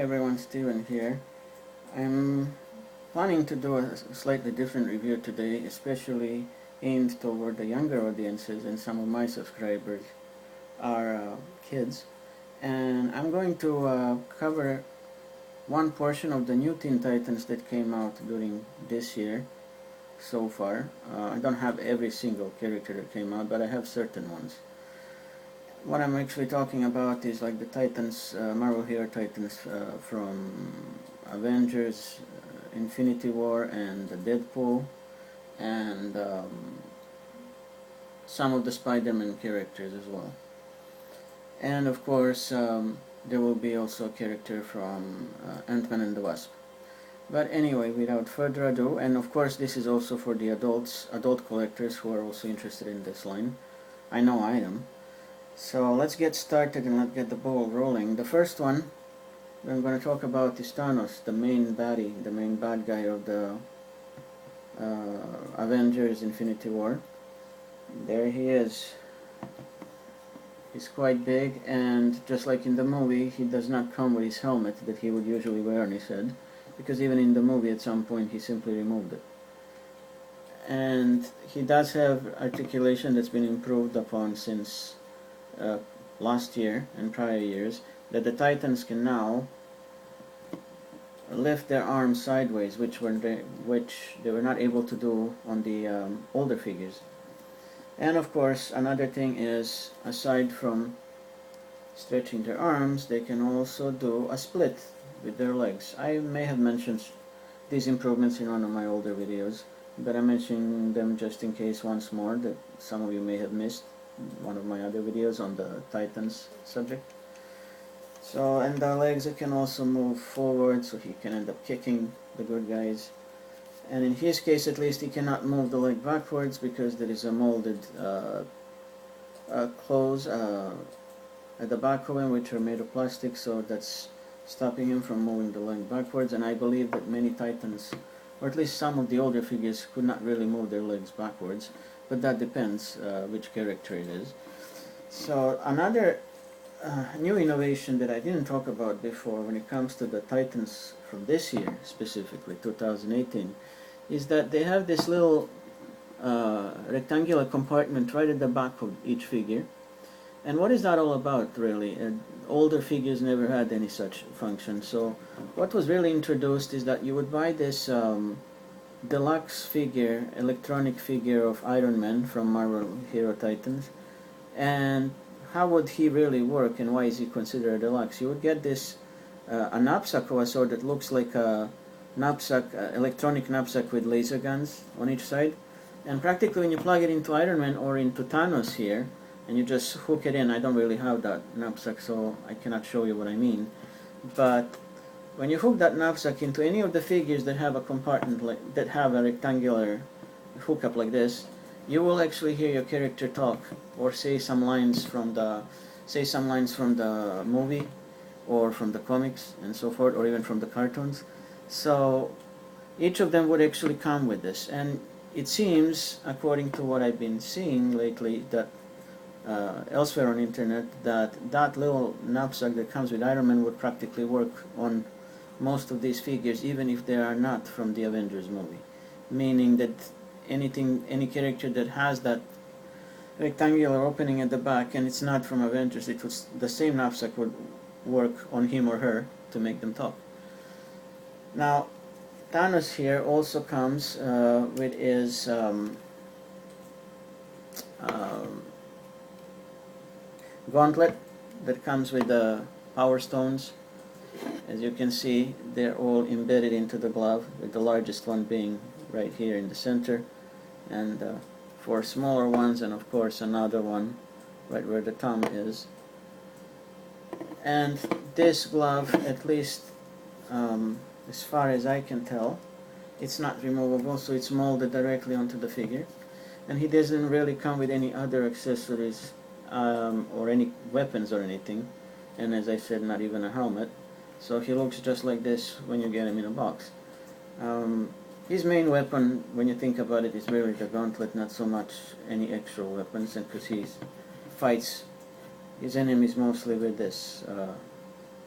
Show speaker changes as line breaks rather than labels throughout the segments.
everyone, Steven here. I'm planning to do a slightly different review today, especially aimed toward the younger audiences, and some of my subscribers are kids. And I'm going to cover one portion of the new Teen Titans that came out during this year so far. I don't have every single character that came out, but I have certain ones. What I'm actually talking about is like the Titans, Marvel Hero Titans from Avengers, Infinity War, and Deadpool, and some of the Spider-Man characters as well. And of course, there will be also a character from Ant-Man and the Wasp. But anyway, without further ado, and of course this is also for the adult collectors who are also interested in this line. I know I am. So let's get started and let's get the ball rolling. The first one I'm going to talk about is Thanos, the main baddie, the main bad guy of the Avengers Infinity War. There he is. He's quite big, and just like in the movie, he does not come with his helmet that he would usually wear on his head, because even in the movie at some point he simply removed it. And he does have articulation that's been improved upon since last year and prior years, that the Titans can now lift their arms sideways, which they were not able to do on the older figures. And of course, another thing is, aside from stretching their arms, they can also do a split with their legs. I may have mentioned these improvements in one of my older videos, but I'm mentioning them just in case once more, that some of you may have missed one of my other videos on the Titans subject. So, and the legs can also move forward, so he can end up kicking the good guys. And in his case, at least, he cannot move the leg backwards because there is a molded clothes at the back of him, which are made of plastic, so that's stopping him from moving the leg backwards. And I believe that many Titans, or at least some of the older figures, could not really move their legs backwards, but that depends which character it is. So another new innovation that I didn't talk about before when it comes to the Titans from this year, specifically 2018, is that they have this little rectangular compartment right at the back of each figure. And what is that all about, really? Older figures never had any such function. So what was really introduced is that you would buy this deluxe figure, electronic figure of Iron Man from Marvel Hero Titans, and how would he really work, and why is he considered a deluxe? You would get this a knapsack of a sort that looks like a knapsack, electronic knapsack with laser guns on each side, and practically when you plug it into Iron Man or into Thanos here, and you just hook it in. I don't really have that knapsack, so I cannot show you what I mean, but when you hook that knapsack into any of the figures that have a compartment that have a rectangular hookup like this, you will actually hear your character talk or say some lines from the movie or from the comics and so forth, or even from the cartoons. So each of them would actually come with this, and it seems, according to what I've been seeing lately, that elsewhere on the internet, that little knapsack that comes with Iron Man would practically work on most of these figures, even if they are not from the Avengers movie, meaning that any character that has that rectangular opening at the back and it's not from Avengers, the same knapsack would work on him or her to make them talk. Now, Thanos here also comes with his gauntlet that comes with the power stones. As you can see, they're all embedded into the glove, with the largest one being right here in the center, and 4 smaller ones, and of course another one right where the thumb is. And this glove, at least as far as I can tell, it's not removable, so it's molded directly onto the figure, and he doesn't really come with any other accessories or any weapons or anything, and as I said, not even a helmet. So he looks just like this when you get him in a box. His main weapon, when you think about it, is really the gauntlet, not so much any extra weapons, and because he fights his enemies mostly with this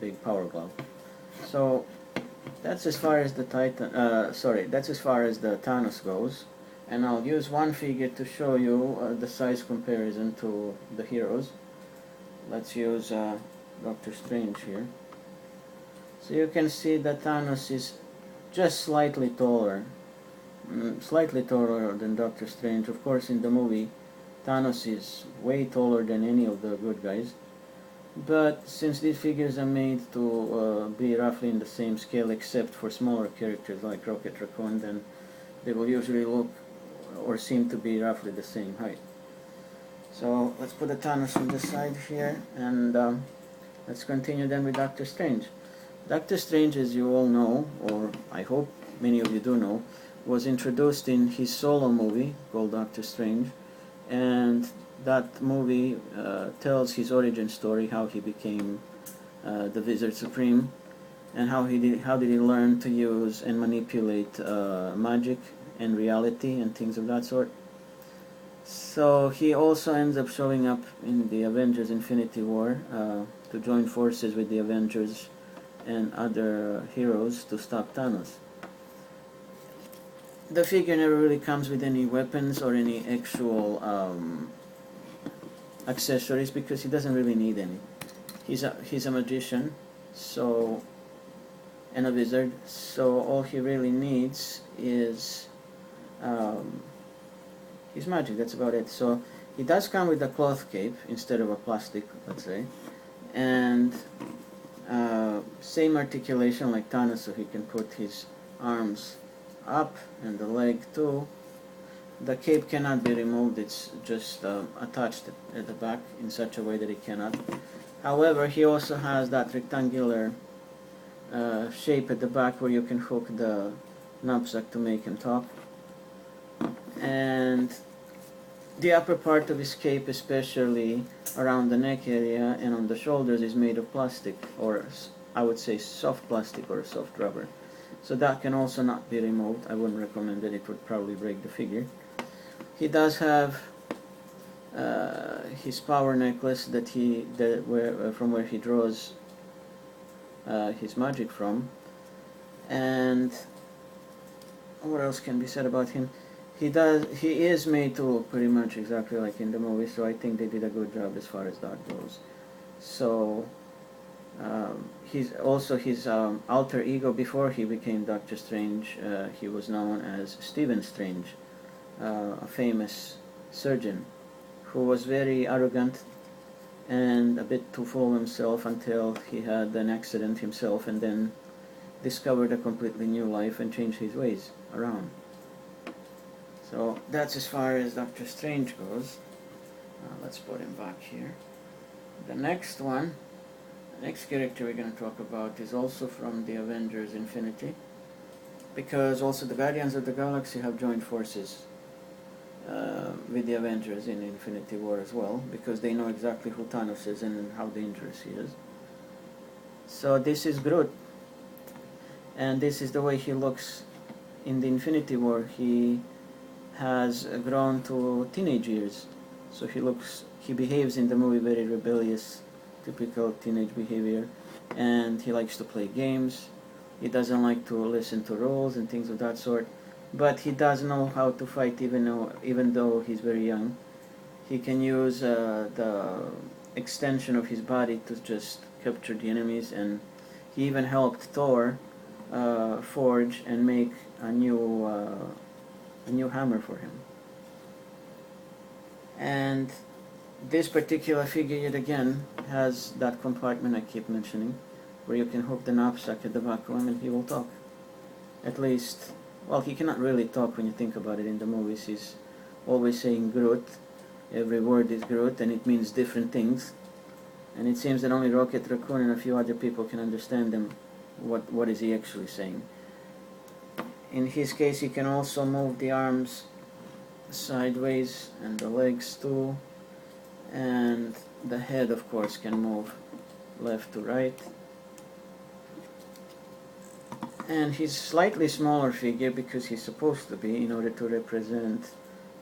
big power glove. So that's as far as the that's as far as the Thanos goes. And I'll use one figure to show you the size comparison to the heroes. Let's use Doctor Strange here. So you can see that Thanos is just slightly taller than Doctor Strange. Of course, in the movie, Thanos is way taller than any of the good guys. But since these figures are made to be roughly in the same scale, except for smaller characters like Rocket Raccoon, then they will usually look or seem to be roughly the same height. So let's put the Thanos on the side here, and let's continue then with Doctor Strange. Doctor Strange, as you all know, or I hope many of you do know, was introduced in his solo movie called Doctor Strange, and that movie tells his origin story, how he became the Wizard Supreme, and how did he learn to use and manipulate magic and reality and things of that sort. So he also ends up showing up in the Avengers Infinity War to join forces with the Avengers and other heroes to stop Thanos. The figure never really comes with any weapons or any actual accessories because he doesn't really need any. He's a magician, so, and a wizard, so all he really needs is his magic. That's about it. So he does come with a cloth cape instead of a plastic, let's say, and same articulation like Thanos, so he can put his arms up and the leg too. The cape cannot be removed, it's just attached at the back in such a way that it cannot. However, he also has that rectangular shape at the back where you can hook the knapsack to make him talk. And the upper part of his cape, especially around the neck area and on the shoulders, is made of plastic, or I would say soft plastic or soft rubber. So that can also not be removed. I wouldn't recommend it, it would probably break the figure. He does have his power necklace from where he draws his magic from. And what else can be said about him? He is made to look pretty much exactly like in the movie, so I think they did a good job as far as that goes. So he's also his alter ego. Before he became Doctor Strange, he was known as Stephen Strange, a famous surgeon who was very arrogant and a bit too full of himself until he had an accident himself and then discovered a completely new life and changed his ways around. So that's as far as Doctor Strange goes. Let's put him back here. The next character we're going to talk about is also from the Avengers Infinity, because also the Guardians of the Galaxy have joined forces with the Avengers in Infinity War as well, because they know exactly who Thanos is and how dangerous he is. So this is Groot, and this is the way he looks in the Infinity War. He has grown to teenage years, so he behaves in the movie very rebellious, typical teenage behavior, and he likes to play games. He doesn't like to listen to rules and things of that sort, but he does know how to fight even though he's very young. He can use the extension of his body to just capture the enemies, and he even helped Thor forge and make a new hammer for him. And this particular figure, yet again, has that compartment I keep mentioning, where you can hook the knapsack at the back of him and he will talk. At least, well, he cannot really talk when you think about it in the movies. He's always saying Groot. Every word is Groot, and it means different things. And it seems that only Rocket Raccoon and a few other people can understand him. What is he actually saying? In his case, he can also move the arms sideways and the legs too, and the head, of course, can move left to right. And he's slightly smaller figure because he's supposed to be, in order to represent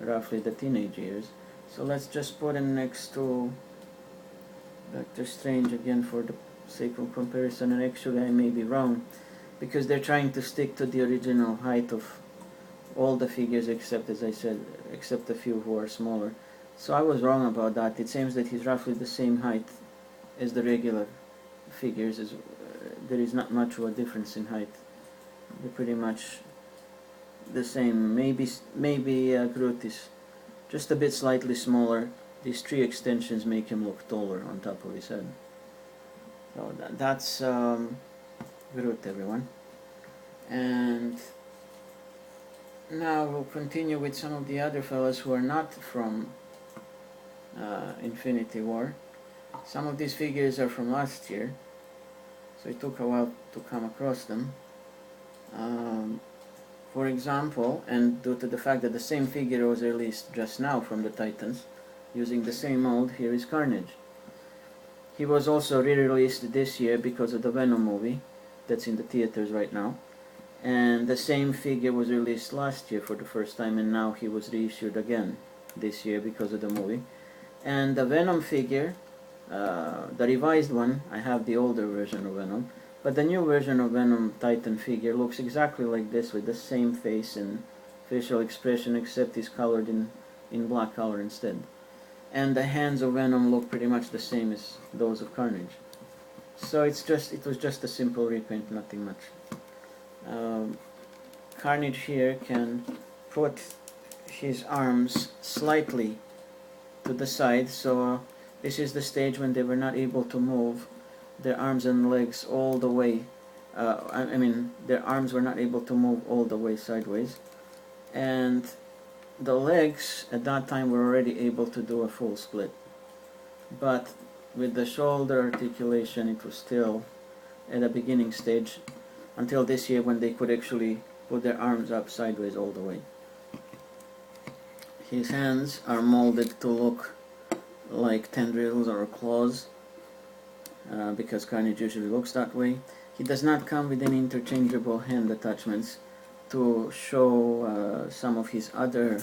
roughly the teenage years. So let's just put him next to Doctor Strange again for the sake of comparison, and actually I may be wrong, because they're trying to stick to the original height of all the figures except, as I said, except a few who are smaller. So I was wrong about that. It seems that he's roughly the same height as the regular figures. There is not much of a difference in height. They're pretty much the same. Maybe Groot is just a bit slightly smaller. These tree extensions make him look taller on top of his head. So that's Groot, everyone. And now we'll continue with some of the other fellas who are not from Infinity War. Some of these figures are from last year, so it took a while to come across them. For example, and due to the fact that the same figure was released just now from the Titans, using the same mold, here is Carnage. He was also re-released this year because of the Venom movie that's in the theaters right now. And the same figure was released last year for the first time, and now he was reissued again this year because of the movie. And the Venom figure, the revised one, I have the older version of Venom, but the new version of Venom Titan figure looks exactly like this, with the same face and facial expression, except he's colored in black color instead. And the hands of Venom look pretty much the same as those of Carnage. So it was just a simple repaint, nothing much. Carnage here can put his arms slightly to the side, so this is the stage when they were not able to move their arms and legs all the way. I mean, their arms were not able to move all the way sideways, and the legs at that time were already able to do a full split. But with the shoulder articulation, it was still at a beginning stage, until this year when they could actually put their arms up sideways all the way. His hands are molded to look like tendrils or claws, because Carnage usually looks that way. He does not come with any interchangeable hand attachments to show some of his other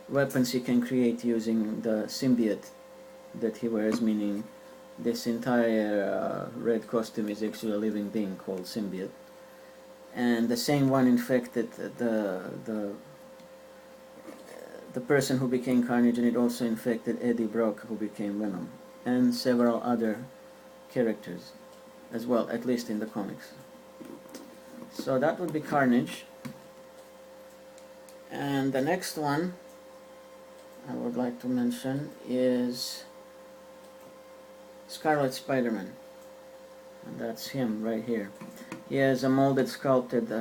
weapons he can create using the symbiote that he wears, meaning this entire red costume is actually a living being called symbiote. And the same one infected the person who became Carnage, and it also infected Eddie Brock, who became Venom, and several other characters as well, at least in the comics. So that would be Carnage. And the next one I would like to mention is Scarlet Spider-Man, and that's him right here. He has a molded, sculpted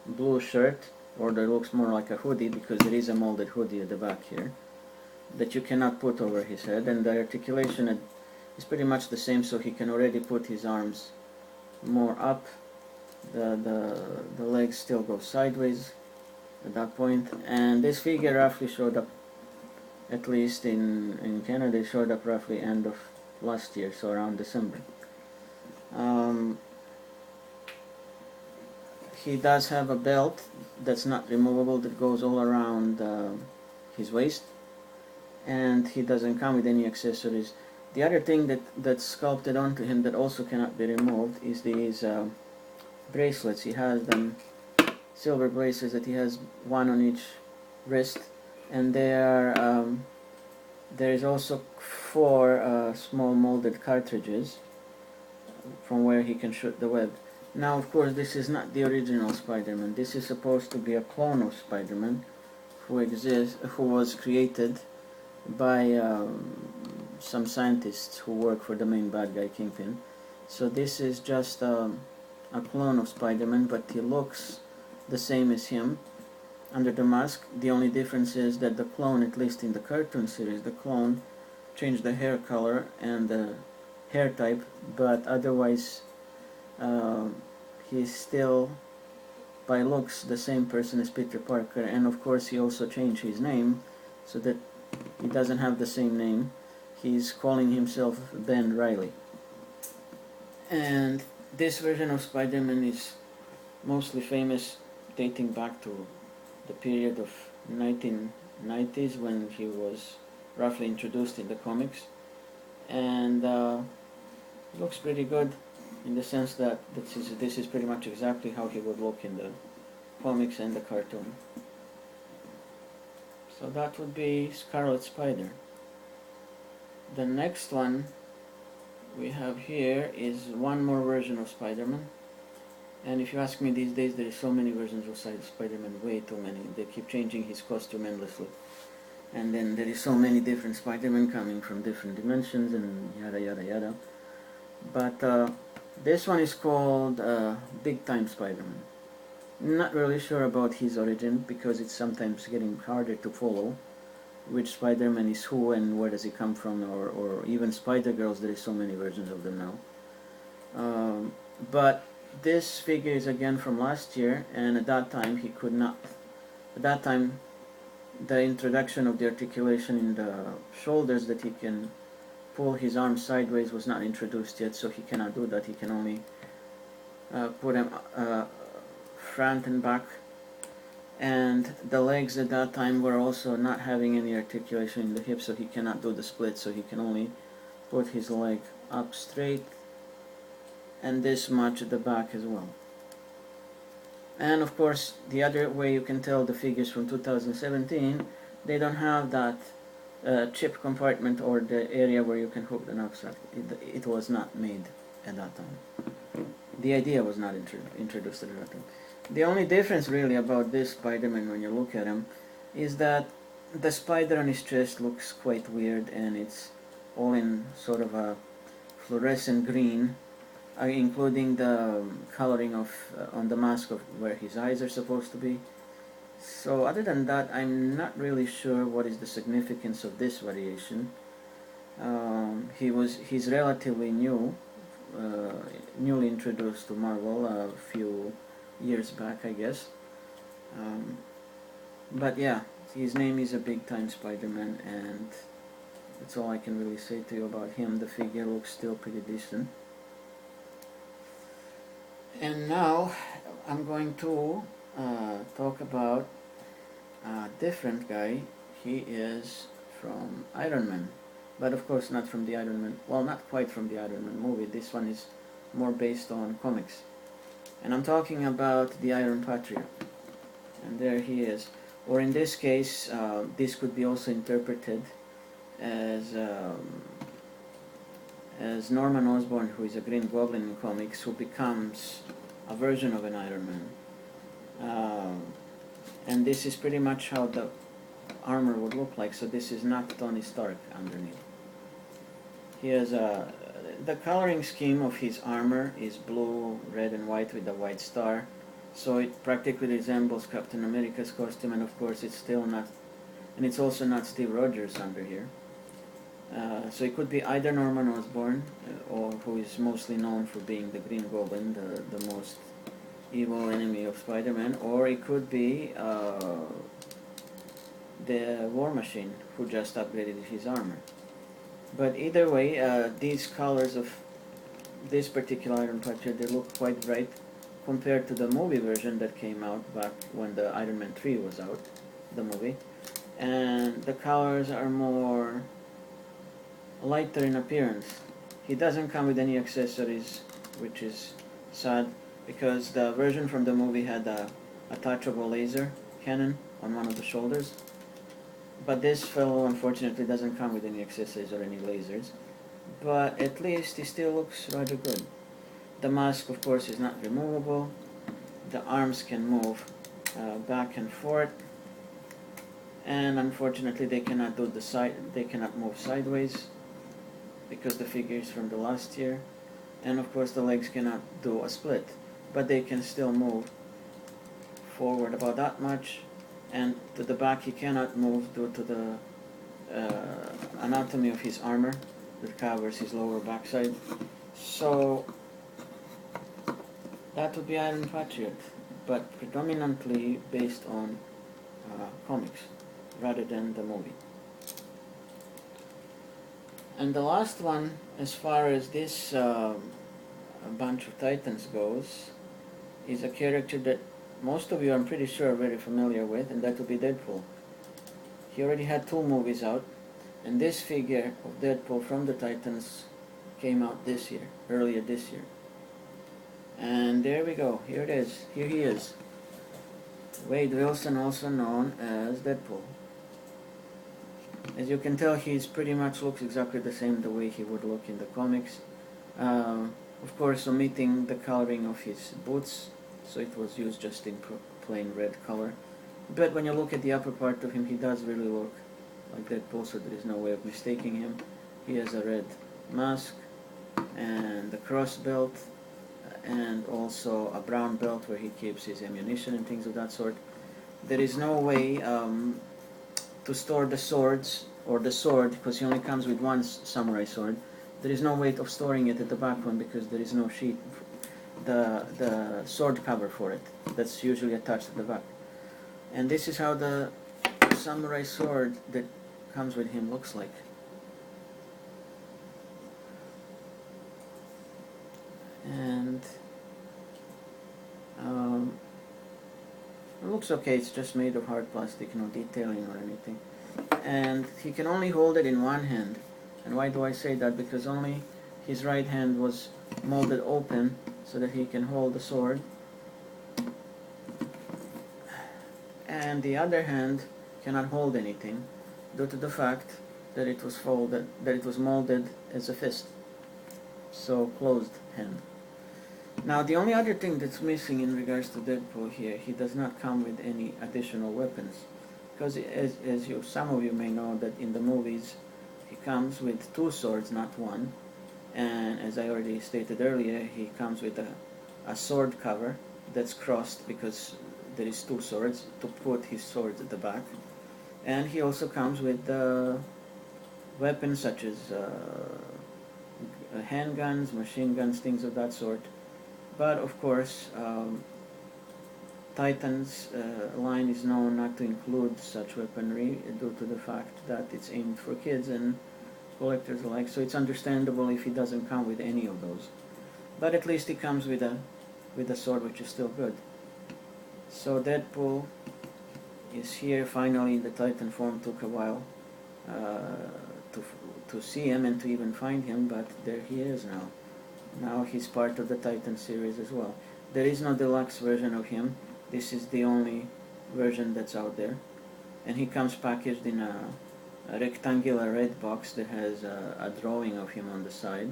blue shirt, or that looks more like a hoodie, because there is a molded hoodie at the back here that you cannot put over his head, and the articulation is pretty much the same, so he can already put his arms more up. The legs still go sideways at that point, and this figure roughly showed up, at least in Canada, it showed up roughly end of last year, so around December. He does have a belt that's not removable, that goes all around his waist, and he doesn't come with any accessories. The other thing that's sculpted onto him that also cannot be removed is these bracelets. He has them, silver bracelets, that he has one on each wrist, and there is also 4 small molded cartridges from where he can shoot the web. Now, of course, this is not the original Spider-Man. This is supposed to be a clone of Spider-Man who was created by some scientists who work for the main bad guy, Kingpin. So this is just a clone of Spider-Man, but he looks the same as him under the mask. The only difference is that the clone, at least in the cartoon series, the clone changed the hair color and the hair type, but otherwise he's still by looks the same person as Peter Parker, and of course he also changed his name so that he doesn't have the same name. He's calling himself Ben Reilly. And this version of Spider-Man is mostly famous dating back to the period of 1990s when he was roughly introduced in the comics. And Looks pretty good in the sense that this is pretty much exactly how he would look in the comics and the cartoon. So that would be Scarlet Spider. The next one we have here is one more version of Spider-Man. And if you ask me, these days there is so many versions of Spider-Man, way too many. They keep changing his costume endlessly. And then there is so many different Spider-Man coming from different dimensions and yada yada yada. But this one is called Big Time Spider-Man. Not really sure about his origin because it's sometimes getting harder to follow which Spider-Man is who and where does he come from, or even Spider-Girls, there is so many versions of them now. But this figure is again from last year, and at that time he could not. At that time, the introduction of the articulation in the shoulders that he can pull his arms sideways was not introduced yet, so he cannot do that. He can only put them front and back. And the legs at that time were also not having any articulation in the hips, so he cannot do the split, so he can only put his leg up straight and this much at the back as well. And of course, the other way you can tell the figures from 2017, they don't have that chip compartment or the area where you can hook the knapsack. It was not made at that time. The idea was not introduced at that time. The only difference really about this Spider-Man when you look at him is that the spider on his chest looks quite weird, and it's all in sort of a fluorescent green, including the coloring of on the mask of where his eyes are supposed to be. So other than that, I'm not really sure what is the significance of this variation. He's relatively new, newly introduced to Marvel a few years back, I guess. But yeah, his name is a Big Time Spider-Man, and that's all I can really say to you about him. The figure looks still pretty decent. And now I'm going to talk about a different guy. He is from Iron Man, but of course not from the Iron Man, well, not quite from the Iron Man movie. This one is more based on comics. And I'm talking about the Iron Patriot. And there he is. Or in this case, this could be also interpreted as Norman Osborn, who is a Green Goblin in comics, who becomes a version of an Iron Man. And this is pretty much how the armor would look like. So this is not Tony Stark underneath. He has the coloring scheme of his armor is blue, red, and white with a white star. So it practically resembles Captain America's costume, and of course it's still not, and it's also not Steve Rogers under here. So it could be either Norman Osborn, or who is mostly known for being the Green Goblin, the most evil enemy of Spider-Man, or it could be the War Machine, who just upgraded his armor. But either way, these colors of this particular Iron Patriot, they look quite bright compared to the movie version that came out back when the Iron Man 3 was out, the movie. And the colors are more lighter in appearance. He doesn't come with any accessories, which is sad, because the version from the movie had a attachable laser cannon on one of the shoulders. But this fellow unfortunately doesn't come with any accessories or any lasers. But at least he still looks rather good. The mask, of course, is not removable. The arms can move back and forth, and unfortunately they cannot do the side. They cannot move sideways because the figure is from the last year. And of course the legs cannot do a split, but they can still move forward about that much, and to the back he cannot move due to the anatomy of his armor that covers his lower backside. So that would be Iron Patriot, but predominantly based on comics rather than the movie. And the last one, as far as this bunch of Titans goes, is a character that most of you, I'm pretty sure, are very familiar with, and that would be Deadpool. He already had 2 movies out, and this figure of Deadpool from the Titans came out this year, earlier this year. And there we go, here it is, here he is. Wade Wilson, also known as Deadpool. As you can tell, he's pretty much looks exactly the same the way he would look in the comics. Of course, omitting the coloring of his boots, so it was used just in plain red color. But when you look at the upper part of him, he does really look like Deadpool, so there is no way of mistaking him. He has a red mask and a cross belt, and also a brown belt where he keeps his ammunition and things of that sort. There is no way to store the swords, or the sword, because he only comes with one samurai sword. There is no way of storing it at the back one because there is no sheet, the sword cover for it. That's usually attached to the back. And this is how the samurai sword that comes with him looks like. And it looks okay, it's just made of hard plastic, no detailing or anything. And he can only hold it in one hand. And why do I say that? Because only his right hand was molded open so that he can hold the sword. And the other hand cannot hold anything due to the fact that it was folded, that it was molded as a fist. So closed hand. Now the only other thing that's missing in regards to Deadpool here, he does not come with any additional weapons. Because as some of you may know, that in the movies he comes with two swords, not one. And as I already stated earlier, he comes with a sword cover that's crossed because there is two swords to put his swords at the back. And he also comes with weapons such as handguns, machine guns, things of that sort. But of course, Titan's line is known not to include such weaponry due to the fact that it's aimed for kids and collectors alike, so it's understandable if he doesn't come with any of those. But at least he comes with a sword, which is still good. So Deadpool is here finally in the Titan form. Took a while to see him and to even find him, but there he is now. Now he's part of the Titan series as well. There is no deluxe version of him. This is the only version that's out there. And he comes packaged in a rectangular red box that has a drawing of him on the side.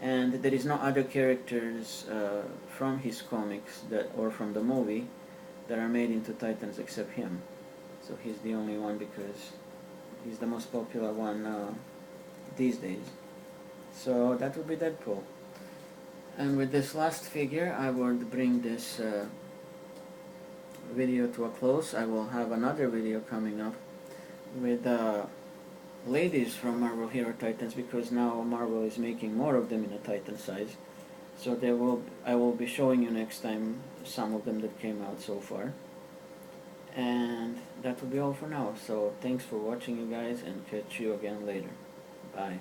And there is no other characters from his comics or from the movie that are made into Titans except him. So he's the only one because he's the most popular one these days. So that would be Deadpool. And with this last figure, I would bring this video to a close. I will have another video coming up with ladies from Marvel Hero Titans, because now Marvel is making more of them in a Titan size. So I will be showing you next time some of them that came out so far. And that will be all for now. So thanks for watching, you guys, and catch you again later. Bye.